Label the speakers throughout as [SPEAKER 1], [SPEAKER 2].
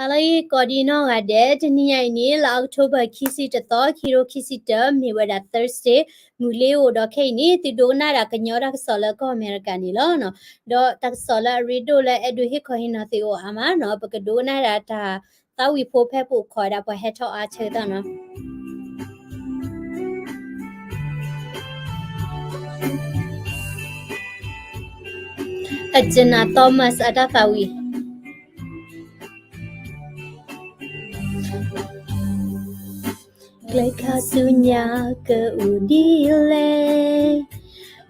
[SPEAKER 1] Halai Cordino Gade, Tiniani, October Kissy to Thor, Hero Kissy Term, Niwada Thursday, Muleo Dokani, the Dona Canora Sola Co Americanilano, Do Taxola Ridola Eduhikohina Theo Amano, Bacadona at Tawi Po Pepo caught up a heto archetano. Ajana Thomas Adatawi. Kasunya ke udile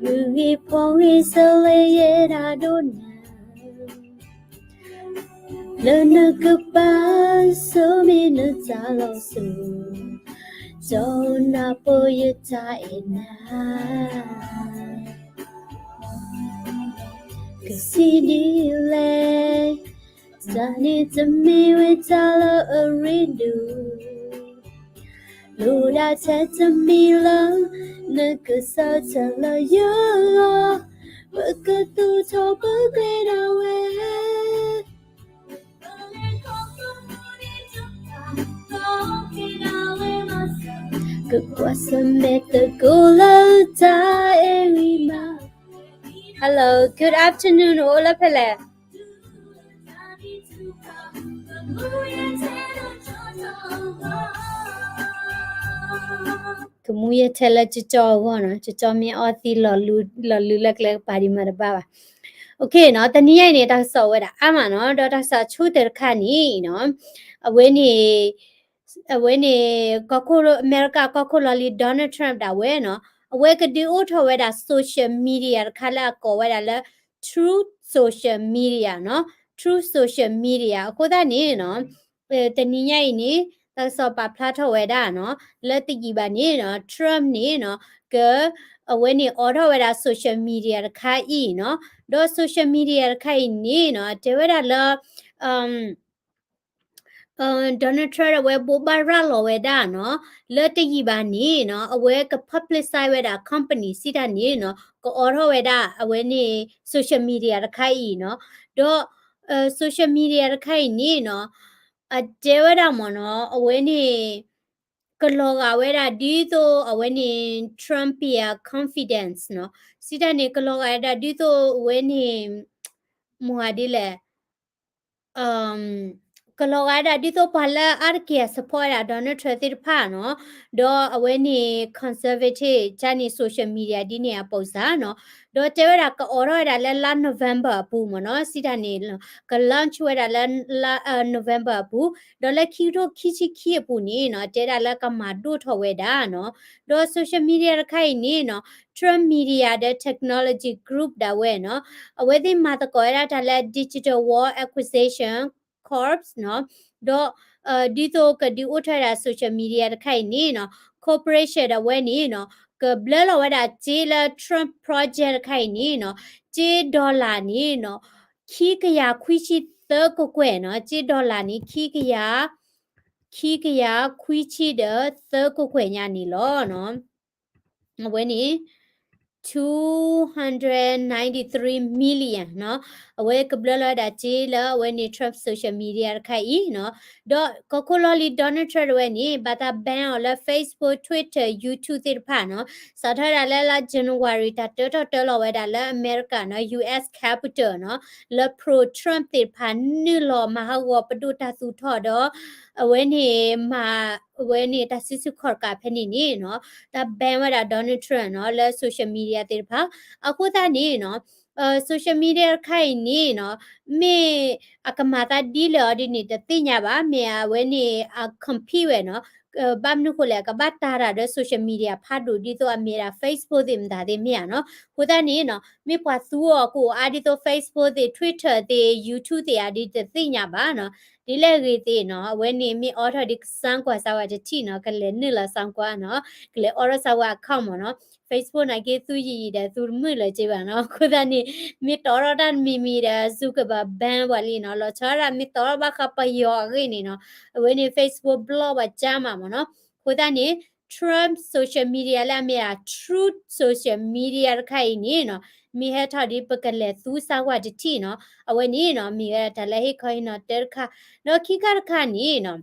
[SPEAKER 1] Mugi pongi sele radona Lena kepa so minu talo su Zona poyeta ena Kasidile Zani tami wetalo aridu Luda tetamila Nakusatala yo Bakatu topa gredawe Kukwasa meta gula ta erima. Hello, good afternoon, Ola Pele. Kumuya tela chicho wana chicho mi oti lalu lak pari maraba. Okay, no taniya ni ta so wada ama no do ta sa chuter khani no when kokoro America kokoro li Donald Trump da we no we ka di auto wada social media khala ko wada la true social media no true social media ko da ni no taniya ni ta so pa platform wada no la ti ba ni no Trump ni no ka when ni auto wada social media kha I no do social media kha ni no te wada la Donald Trump we bobara lo we da no le te yi ba ni no we ka publicize we da company si da ni no ko oro we da we ni social media da khai no do social media da khai ni no a de we da mo no we ni ko lo ga we da di to we ni Trump ya confidence no si da ni ko lo ga da di to we ni mo adile kalogada dito pala arkia support Donald Trump pa no do aweni conservative chani social media di ne aposa no do tewera ka oro da la November pu mo no sida ne ka launch wera la November pu do la kito kichi ki pu ni no te da la ka ma do tho we da no do social media khai ni no Trump media the technology group da we no awedi mata ko era da la digital war acquisition corps no do dito ka di utara social media da kai ni no corporation da we ni no ka blalo wada jela Trump project kai ni no $1 ni no ki ka ya kwichi the ko kwe no $1 ni ki ka ya kwichi de the ko kwe nya ni lo no we ni 293 million no awe kabla da chila when ni Trump social media khai no do kokololi Donald Trump when ni bata ban la Facebook Twitter YouTube tir pha no sathara la January ta to lo da la America no US Capitol no la pro Trump tir pha ni lo ma ha wo padu ta su tho do when ni ma when ni ta sisu khor ka phani ni no ta ban wa da Donald Trump no la social media tir pha aku ta ni no social media khai ni no me akamata di le di ni te nya ba me we ni compete we no bam nu ko le ka ba ta ra de social media pha do di to a me ra Facebook dim da de me no ko ta ni no me kwa su ko a di to Facebook de Twitter de YouTube de a di te nya ba no di le ri te no we ni me order di sang kwa sa wa de ti no ka le ni la sang kwa no ka le order sa wa account mo no Facebook na ke tu yi de tu mu le che ba no ko da ni mi toro dan mi de su ka ba ban wa li no lo cha ra mi toro ba ka pa yo ri ni no we ni Facebook blog ba cha ma mo no ko da ni Trump social media la me a truth social media khai ni no mi he tha di pakale tu sa wa de ti no awe ni no mi he ta la he khoi no ter kha no ki kha ni no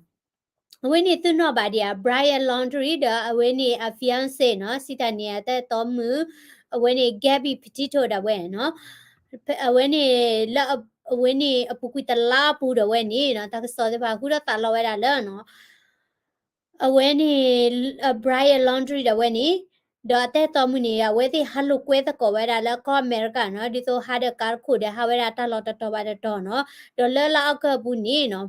[SPEAKER 1] when it no ba dia Brian Laundry da when it a fiance no sita ni ata to mu when it Gabby Petito da when no when it la when it apukuita la pu da when ni no ta so de ba hu da ta lo wa da la no when it Brian Laundry da when it da te to mu ni ya we ti halu kwe ta ko wa da la ko America no di so ha de kar khu de ha wa da ta lo ta to ba da to no do la la ka bu ni no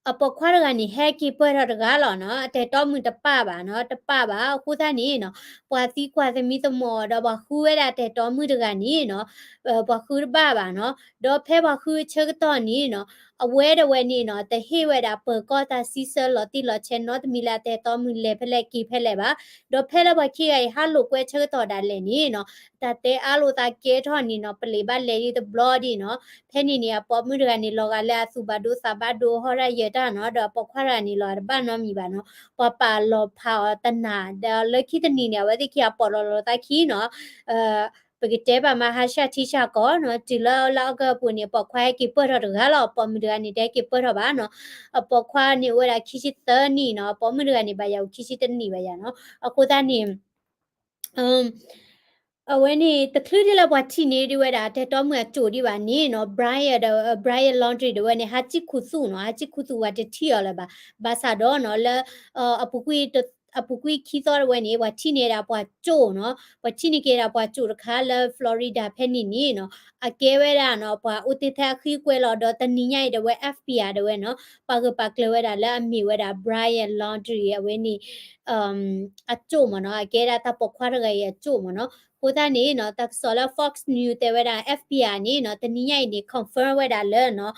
[SPEAKER 1] အပခွာရကနေဟဲကီပွဲရတကားလောနော်တဲ့တော့မှုတပပါနော်တပပါခုသားနေနော်ပွာစီကွာသမီးသမော်တော့ဘခူရတဲ့တော့မှုတကနေနော်ဘခူရပါနော်တော့ဖဲဘခူချက်တော့နေနော်အဝဲတဝဲနေနော်တဟေဝဲတာပကောတာစီဆလော်တီလော်ချေနော်တမီလာတဲ့တော့မှုလေဖလဲကီဖဲလဲပါတော့ဖဲလဘခိရဟာလိုကွဲချက်တော့တာလဲနေနော်တတဲ့အားလိုတာကဲထော်နေနော်ပလေပါလေဒီဘလော့ဒီနော်ဖဲနေနေပေါ်မှုတကနေလောကလဲဆူဘဒိုဆာဘဒိုဟောရရတာနော်တော့ပခွာရနေလောဘာနော်မီပါနော်ပပလောဖာတနာဒါလခိတနေနေဝတိခိပေါ်လောတခီနော်ပကတဲ့ပါမဟာရှာတိရှာကောနော်ဒီလောကပူနေပခွာကိပရရဂါလောပေါ်မှုတကနေတဲ့ကိပရပါနော်ပခွာနေဝရခိရှိတနီနော်ပေါ်မှုတကနေပါရောက်ခိရှိတနီပါရနော်အခုသားနေwhen he the clearly la what ni di weda te to mu chu di ba ni no Brian Laundry de when ha chi khusu no ha chi khusu wa de thi yo la ba sa do no la apukui khi so when ni wa thi ne da bwa chu no wa thi ni ke da bwa chu kha la Florida phe ni no a ke we da no bwa u ti tha khi kwe lo do ta ni nyai de we FBI de we no pa kle we da la mi we da Brian Laundry we ni a chu mo no a ke da ta po khwa ra ga ye chu mo no ကိုသားနေနော်တက်ဆော်လာ Fox News တဲ့ဝဲတာ FBI နေနော်တနည်းရိုက်နေ confirm ဝဲတာလဲနော်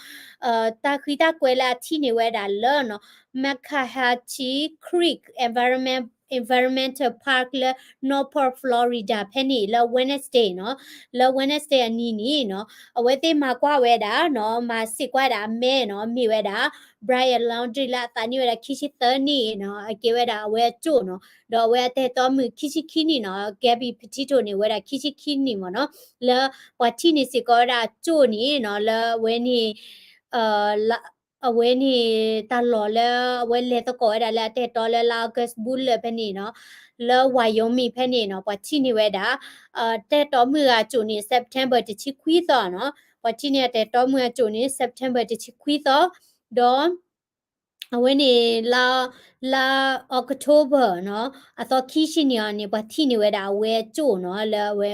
[SPEAKER 1] တာခီတာကွဲလာတီနေဝဲတာလဲနော် Makahatchee Creek Environmental Park လဲ Norfolk Florida ဖဲနေလဲ Wednesday နော်လဲ Wednesday အနီးနေနော်အဝဲသေးမှာကွာဝဲတာနော်မှာစစ်ကွာတာမဲနော်မိဝဲတာ Brian Laundry လာတာနေဝဲတာခီရှိတနီနော်အကေဝဲတာအဝဲကျို့နော်တော့ဝဲတဲ့တော့မှုခိရှိခိနီနော် Gabby Petito နေဝဲတာခိရှိခိနီမနော်လဲဝတိနေစကောတာကျို့နေနော်လဲဝဲနေလာအဝဲနေတာလော်လဲဝဲလေတော့ကောရလာတဲ့တော်လဲလာဂတ်ဘူးလဲဖဲနေနော်လဲဝါယုံမီဖဲနေနော်ဝတိနေဝဲတာတဲ့တော်မှုကကျို့နေ September တချီခွီးတော့နော်ဝတိနေတဲ့တော်မှုကကျို့နေ September တချီခွီးတော့ when la October နော်အသောခီရှိနေနေဘာတီနေဝဲတာဝဲကျို့နော်လဲဝဲ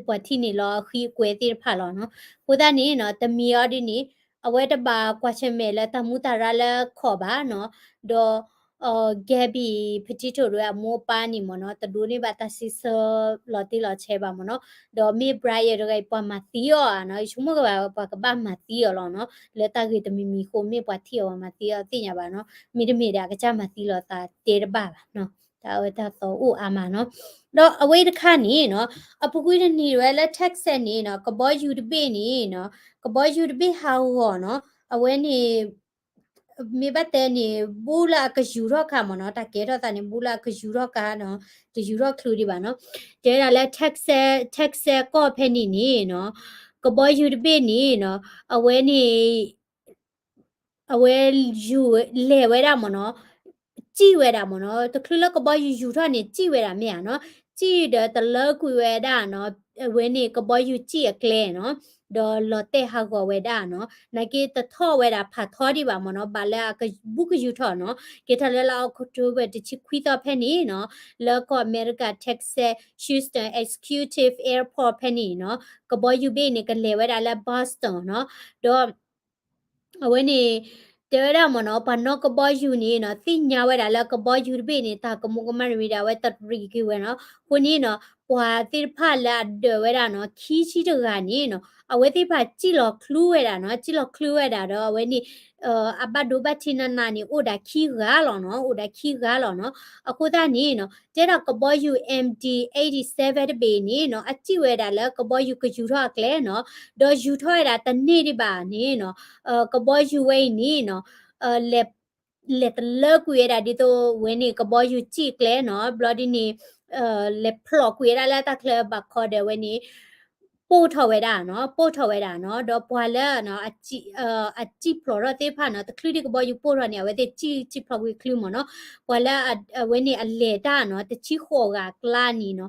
[SPEAKER 1] ဘာတီနေလောခီကွဲတိဖာလောနော်ကိုဒနေနော်တမီရဒီနေအဝဲတပါ question မဲလဲတမှုတာရလဲခေါ်ပါနော်တော့Gabby Petito တို့ကမောပါနေမနော်တဒိုးနေပါတဆီဆလော်တီလော်ချဲပါမနော်တော့မေ Brian တို့ကပေါ်မှာတီးရောနော်ရှုမကပါကပါမှာတီးရောလောနော်လက်တကြီးတမီမီခိုမေပွားတီးရောမှာတီးရောသိညာပါနော်မိတမေတာကကြမှာတီးလော်တာတေတပါပါနော်ဒါဝဲတာတော့ဦးအာမနော်တော့အဝေးတစ်ခါနေနော်အပကွေးနေရလက် tax နေနော်ကဘောယူတပိနေနော်ကဘောယူတပိဟာဟောနော်အဝဲနေမေဘတဲ့နေဘူလာကယူရောခါမနော်တကဲတော့တနေဘူလာကယူရောကာနော်ဒီယူရောခလူဒီပါနော်တဲရလဲ tax ကော့ဖဲနေနေနော်ကဘောယူတပိနေနော်အဝဲနေအဝဲယူလဲဝဲတာမနော်ကြည့်ဝဲတာမနော်တခလကဘောယူထနေကြည့်ဝဲတာမြာနော်ကြည့်တဲ့တလကွေဝဲတာနော်ဝဲနေကဘောယူကြည့်ကလဲနော်ဒေါ်လော်တဲ့ဟာကိုဝဲတာနော်နကေတထောဝဲတာဖတ်ထောဒီပါမနော်ဘာလဲကဘုကယူထောနော်ကေထလဲလောက်ခတိုဘတချီခွီတော့ဖဲနေနော်လောကအမေရိကတက်ဆက်ရှူစတန် executive airport ဖဲနေနော်ကဘောယူဘေးနေကလဲဝဲတာလဲဘော့စတန်နော်ဒေါ်အဝဲနေတဲရမနော်ဘာနောကဘောယူနေနော်သိညာဝဲတာလဲကဘောယူဘေးနေတာကမကမရီတာဝဲတရီကီဝဲနော်ကိုနေနော်ပွာတိဖလာဒဝဲတာနော်ခီးချီတကနေနော်အဝဲတိဖကြည့်လောခလူးဝဲတာနော်ကြည့်လောခလူးဝဲတာတော့အဝဲနေအဘဒိုဘချီနနာနေအိုဒါခီဂါလောနော်အိုဒါခီဂါလောနော်အခုသားနေနော်တဲတော့ကဘောယူ MD87 ဘေနေနော်အကြည့်ဝဲတာလဲကဘောယူကယူထောက်ကလဲနော်တော့ယူထောက်ရတာတနေ့ဒီပါနေနော်ကဘောယူဝဲနေနော်လေ let le kuera di to weni ka boy you chi kle no bloody ni le plo kuera la ta kle ba kho de weni po tho we da no po tho we da no do pwa le no a chi plo ro te pha no ta kli di ka boy you po ro ne we te chi plo we klu mo no pwa la weni a le da no te chi kho ga kla ni no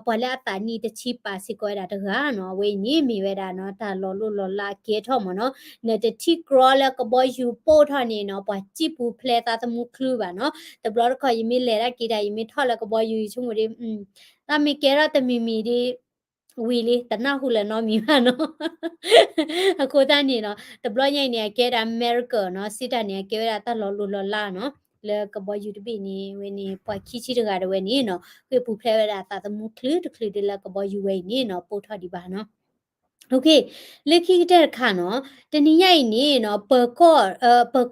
[SPEAKER 1] pwa la ta ni te chi pa si ko da ta ga no we ni mi we da no ta lo la ke tho mo no ne te ti crawl la ka boy you po tha ni no pa chi pu ple ta ta mu klu ba no the blood ko yimi le ra ki da yimi tho la ka boy you chu mu ri ta mi ke ra ta mi ri ဝီလီတနဟုလည်းနော်မြင်ပါနော်အခုတန်းနေနော်တဘလညိုင်နေကဲတာအမေရိကနော်စစ်တနေကဲတာတလောလောလာနော်လေကဘယူတပိနေဝင်းနေပွားခီချီတကားတဝဲနေနော်ခေပူဖလဲရတာသာသမူခလီတခလီတလကဘယူဝဲနေနော်ပို့ထဒီပါနော်โอเคเลขที่တဲ့ค่ะเนาะตะนี้ใหญ่นี่เนาะเปอร์ก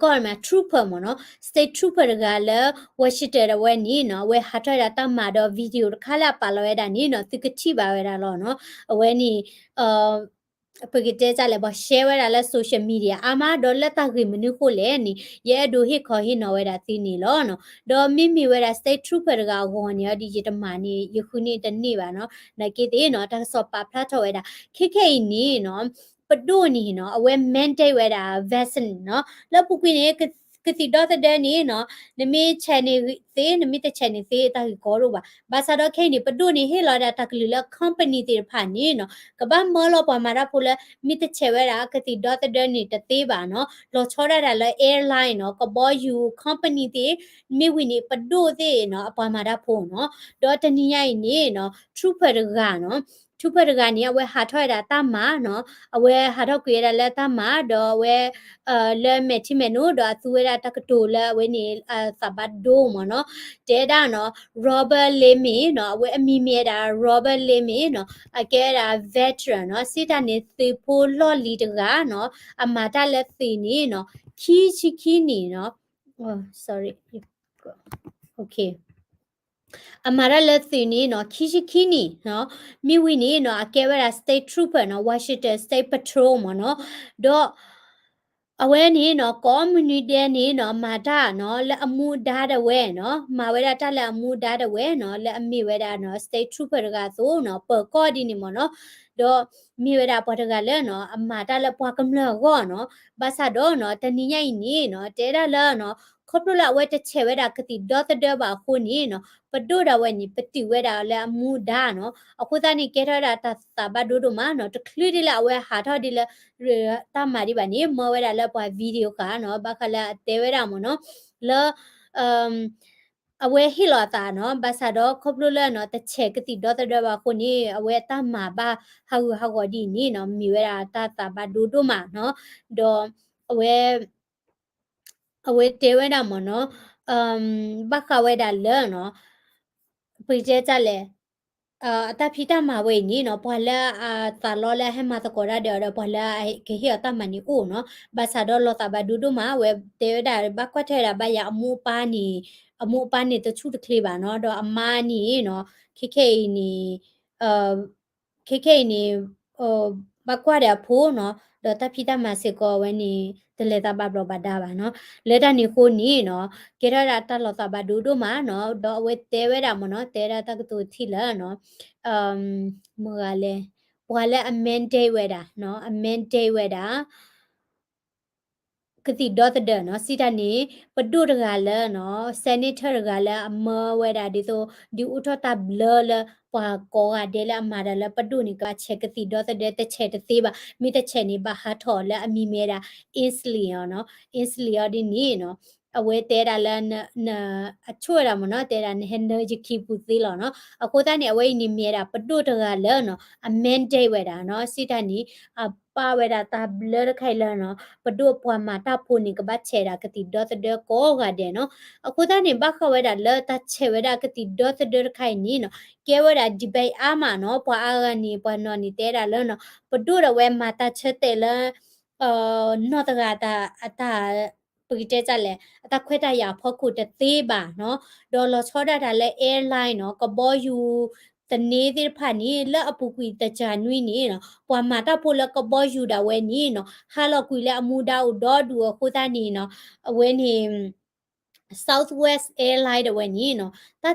[SPEAKER 1] อมา trooper หมอเนาะ state trooper ကလည်းဝရှိတဲ့ဝဲนี่เนาะဝဲဟာထရတာမှာတော့ဗီဒီယိုတစ်ခါလာပါလာရတာนี่เนาะသူကတိပါရတာလောเนาะအဝဲนี่ပကတဲ့ကြလဲဘ share ဝဲတာလဲ social media အမတော့လက်တခိမနုကိုလဲนี่ရဲဒိုဟိခေါ်ဟိနော်ဝဲတာသိနေလောเนาะတော့မိဝဲတာ state trooper ကဝေါ်နေဒီဂျစ်တမနီယခုနေ့တနေ့ပါเนาะနကေတဲ့เนาะတဆော့ပါဖလာထော်ဝဲတာခိခိนี่เนาะปะดูนี่เนาะအဝဲ mandate ဝဲတာ vaccine เนาะแล้วปุกิเนี่ยကတိတော့တဲ့นี่เนาะနမေ channel သေးနမေတဲ့ channel သေးတာကိုရောပါဘာသာတော့ခိနေပဒုနေဟေလာတာတကလလ company တေဖာနေเนาะကဘာမောလောပမာရဖိုလမိတဲ့ချေဝဲတာကတိတော့တဲ့นี่တသေးပါเนาะလောချောရတာလဲ airline เนาะကဘော you company တေမိဝီနေပဒုသေးเนาะအပမာရဖိုเนาะတော့တနည်းရိုင်နေเนาะ trooper ကเนาะทุพรกานี่အဝဲဟာထွိုက်တာတမနော်အဝဲဟာတော့ကြရလဲတမတော့ဝဲလဲမဲ့တိမဲ့နို့တော့သူဝဲတာတကတိုလဲဝဲနေစဘတ်ဒိုမနော်တဲတာနော် Robert Lemmy နော်အဝဲအမီမြဲတာ Robert Lemmy နော်အကဲတာ veteran နော်စစ်တာနေသေဖိုးလော့လီတကနော်အမတာလဲသေနေနော်ခီချီခီနေနော် oh sorry okay အမာရလက်စီနီနော်ခီရှိခီနီနော်မိဝီနီနော်အကဲဝဲတာ state trooper နော် Washington state patrol မနော်တော့အဝဲနီနော် community နီနော်မာတာနော်လက်အမှုဓာတ်ဝဲနော်မာဝဲတာတက်လက်အမှုဓာတ်ဝဲနော်လက်အမိဝဲတာနော် state trooper ကဆိုနော်ပကော်ဒီနီမနော်တော့မိဝဲတာပေါ်တကလည်းနော်အမာတာလက်ပွားကမလောကောနော်ဘာသာတော့နော်တနည်းရိုက်နီနော်တဲတာလဲနော်ခေါပလဝဲတချေဝဲတာကတိဒေါ်တဲ့ဘာခုနီနော်ပဒိုဒါဝဲနီပတိဝဲတာလဲအမှုဒါနော်အခုသားနီကဲထတာတာဘဒိုဒိုမနော်တခလီဒီလာဝဲဟာထော်ဒီလာတာမာဒီပါနီမဝဲတာလဲပွားဗီဒီယိုကနော်ဘာခလာတဲဝဲတာမနော်လဲအမ်အဝဲဟီလာတာနော်ဘာသာတော့ခေါပလလဲနော်တချေကတိဒေါ်တဲ့ဘာခုနီအဝဲတာမာဘာဟာဝဒီနီနော်မီဝဲတာတာဘဒိုဒိုမနော်တော့အဝဲတဲဝဲတာမနော်ဘာခဝဲတာလဲနော်ပြည့်ကြလဲအတဖိတမဝေနီနော်ပွာလာတာလောလာဟမတကောရတဲ့ပွာလာခေဟီအတမနီအိုနော်ဘာသာဒေါ်လောတာဘဒူဒူမာဝဲတေဒါဘကွက်ထဲတာဘယာအမှုပါနေတချုတကလေးပါနော်တော့အမနီနော်ခေနီအာခေနီဘကွက်ရဖိုးနော်တော့တဖိတမစေကောဝဲနီတလေတာဘဘဘဒါပါနော်လက်တနီခိုနီနော်ကေရတာတလောတာဘဒူဒူမာနော်တော့ဝဲတဲဝဲတာမနော်တဲရတာကတူထီလာနော်mwale amende weda no amende weda ကတိဒေါ်တဲ့နော်စီတနေပဒုတကလည်းနော်ဆန်နီတာကလည်းအမဝဲတာဒီဆိုဒီဥထတာဘလလပွာကောကဒဲလာမာရလပဒုနိကချက်ကတိဒေါ်တဲ့တချက်တသေးပါမိတချက်နေပါဟာထော်လည်းအမိမဲတာ insulin နော် insulin ဒီနေနော်အဝဲတဲတာလည်းအချွတ်ရမနော်တဲတာနဲ့ energy keep ပူသေးလောနော်အခုတန်းနေအဝဲနေမြဲတာပဒုတကလည်းနော် amendate ဝဲတာနော်စီတနေပါဝဲတာတာဘလခိုင်လနော်ပဒုပွားမာတာဖိုနိကဘချေရာကတိဒေါ်တဲ့ကောကတဲ့နော်အခုတန်းနေဘခဝဲတာလဲတချေဝဲတာကတိဒေါ်တဲ့ခိုင်နီနော်ကဲဝဲတာဒီဘိုင်အာမနော်ပွာအာဂနီပွာနော်နီတဲတာလဲနော်ပဒုရဝဲမာတာချက်တဲ့လဲနော်တကတာအတာပဂိတဲကြလဲအတာခွဲတရဖောက်ခုတသေးပါနော်ဒေါ်လချောဒတာလဲ airline နော်ကဘောယူတနေတဲ့ဖာနီလဲအပူကွီတချာနွီနေနော်ပွာမာတာဖိုလကဘောယူတာဝဲနီနော်ဟာလကွီလဲအမူဒါဥဒေါ်ဒူခိုတာနီနော်အဝဲနေ Southwest Airline တဲ့ဝင်ကြီးနော်တ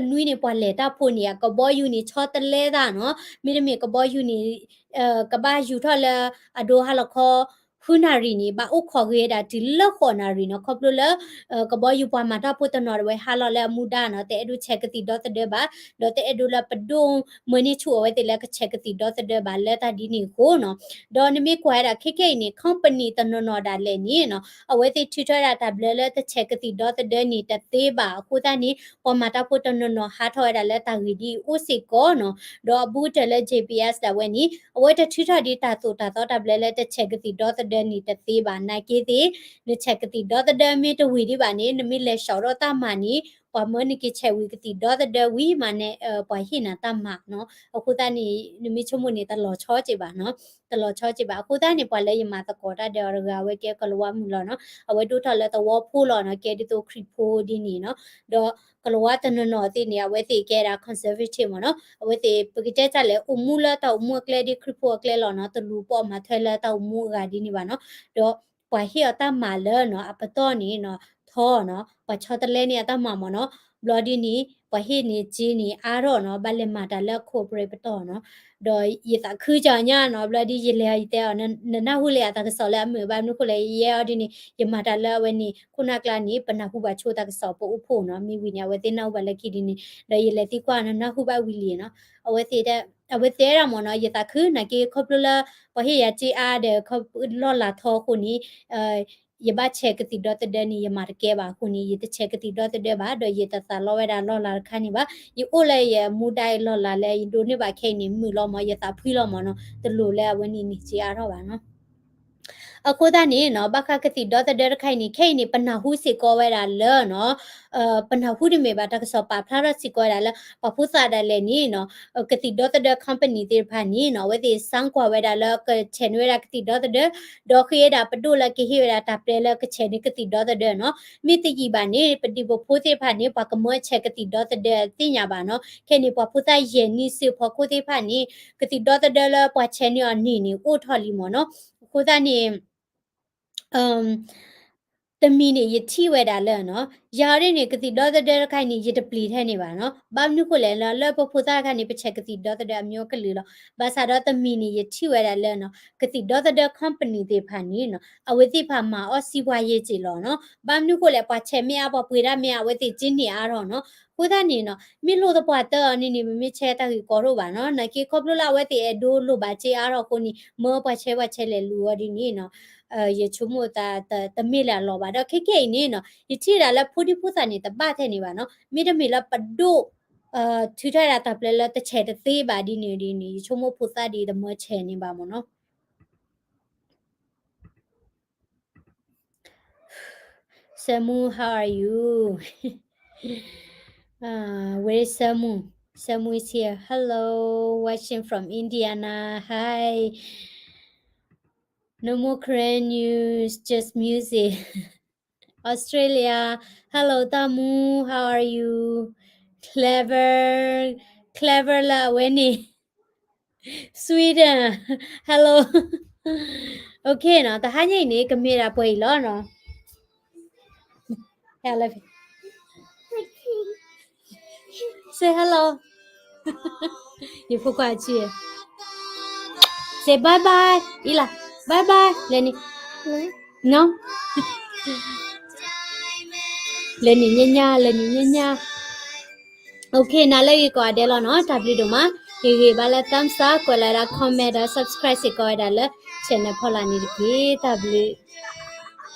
[SPEAKER 1] နွီနေပွာလေတာဖိုနီယာကဘောယူနီချောတလဲတာနော်မိရမီကဘောယူနီကဘာယူထလာအဒိုဟာလခေါ်ခုနာရီနီဘာဥခေါ်ခဲ့တာဒီလခေါ်နာရီနော်ခေါပလိုလကဘောယူပွားမှာတာဖိုတနော်ဝဲဟာလလဲမူဒါနော်တဲ့အဒုချက်ကတိဒေါ်တဲ့ဘာဒေါ်တဲ့အဒုလပဒုံမနီချူဝဲတဲ့လကချက်ကတိဒေါ်တဲ့ဘာလဲတာဒီနီကိုနော်ဒေါ်နမီကွာတာခိနေ company တနော်နော်ဒါလဲနီနော်အဝဲတိထူထတာတဘလလဲတဲ့ချက်ကတိဒေါ်တဲ့နီတသေးပါခုတနီပေါ်မှာတာဖိုတနော်နော်ဟာထော်ရတာလဲတာဂီဒီဥစီကောနော်ဒေါ်ဘူးတယ်လဲ GPS တာဝဲနီအဝဲတထူထဒီတာဆိုတာတော့တဘလလဲတဲ့ချက်ကတိဒေါ်တဲ့နီတသေးပါနိုင်ကေတိနေချက်ကတိဒေါ်တဲ့မီတဝီဒီပါနေနမီလဲရှော်တော့တာမနီပမနိကိချက်ဝီကတိဒေါ်တဲ့ဝီမနဲ့ပွာဟိနာတမနော်အခုတနီနမီချုံမနေတလောချောကြပါနော်တလောချောကြပါအခုတနီပွာလဲယမတကောတာဒေါ်ရဝဲကဲကလဝမူလောနော်အဝဲဒုထလဲတဝဖိုးလောနော်ကဲဒီတိုခရီဖိုဒီနီနော်ဒေါ်ကလဝတနနော်တိနေအဝဲတိကဲတာ conservative မနော်အဝဲတိပကိတဲ့ကြလဲအမှုလာတော့အမှုကလဲဒီခရီဖိုကလဲလောနော်တလူပေါ်မှာထဲလဲတော့အမှုကဒီနီပါနော်ဒေါ်ပွာဟိအတမလဲနော်အပတော့နီနော်ထောနော်ပချောတလဲနေအတမမနော်ဘလော်ဒီနီပဟိနီဂျီနီအာရောနော်ဘလက်မာတလက်ခိုပရေပတော့နော်ဒေါ်ရတာခူးကြညာနော်ဘလော်ဒီရလေရတဲ့နဟုလေတာကစောလဲအမေဘာနုခလေရဒီနီယမာတလက်ဝနီခုနကလာနီပနာဟုဘချိုတာကစောပို့ဖို့နော်မိဝီညာဝဲတင်နောက်ဘလက်ခိဒီနီဒေါ်ရလေတိကွာနဟုဘဝီလီနော်အဝဲသေးတဲ့အဝဲသေးရမနော်ရတာခူးနကေခေါပလလပဟိရချီအားတဲ့ခေါလော်လာထောခုနီယဘချက်ကတိဒေါ်တဲ့နီယမာကဲပါခုနီယတချက်ကတိဒေါ်တဲ့ဘာဒေါ်ယတသလောဝဲတာလော်လာခါနီပါယအိုလေယမူတိုင်လော်လာလဲဒိုနေပါခဲနီမူလောမယတာဖွီလောမနော်တလူလဲဝနီနီချီအားတော့ပါနော်အခုတနေနော်ဘခကတိဒေါ်တဲ့ခိုင်နီခိနေပနာဟုစီကောဝဲတာလဲနော်ပနာဟုဒီမေဘာတကစောပါဖလာရစီကောတာလဲပဖုစာတယ်လေနီနော်ကတိဒေါ်တဲ့ company တေဖာနီနော်ဝဲဒီစန်ကွာဝဲတာလဲကချန်ဝဲတာကတိဒေါ်တဲ့ဒေါ်ခေတာပဒိုလကေဟိရတာပလဲလဲကချန်နီကတိဒေါ်တဲ့နော်မိတိကြီးပါနေပတိဘဖိုးတေဖာနေပကမွဲချက်ကတိဒေါ်တဲ့တင်ညာပါနော်ခဲနေပဖုစာယေနီစီဖခိုတေဖာနေကတိဒေါ်တဲ့လဲပွားချန်နီအနီနီကိုထော်လီမနော်ခုတနေတမီနေရတိဝဲတာလဲနော်ယာရင်းနေကတိဒေါ်တဲ့ခိုင်နေရတပလီထဲနေပါနော်ဘာနုကိုလဲလဲပဖုသားကနေပချက်ကတိဒေါ်တဲ့အမျိုးကလေးလောဘာသာတော့တမီနေရတိဝဲတာလဲနော်ကတိဒေါ်တဲ့ company တွေဖာနေနော်အဝတိဖာမှာအော်စီဘွားရေးကြည်လောနော်ဘာနုကိုလဲပချက်မြအပပွေရမြအဝတိကျင်းနေအားတော့နော်ကိုသားနေနော်မိလို့တော့ပွားတော့နေမမချဲတာကိုတော့ပါနော်နကေခေါပလလာဝဲတဲ့ဒိုလိုပါချေအားတော့ကိုနီမောပွားချဲလေလူဝဒီနေနော်ရချုံမတာတမေလာလောပါတော့ခိနေနော်ယတိလာလဖူဒီဖူစာနေတပတ်ထဲနေပါနော်မိတမေလာပဒိုထူထရတာပလဲလတချဲတသေးပါဒီနေချုံမဖူစာဒီတမချဲနေပါမနော် Samu how are you where is Samu is here hello watching from Indiana hi no more Korean news just music Australia hello Tamu how are you clever la Winnie Sweden hello okay no ta hai nhai ni camera poi lo no hello say hello you forgot chi say bye bye ila bye bye Lenny no Lenny nya okay na lagi ko ade lo no tablet do ma ge bala thumbs up ko la comment subscribe se ko da le channel phola ni ki tablet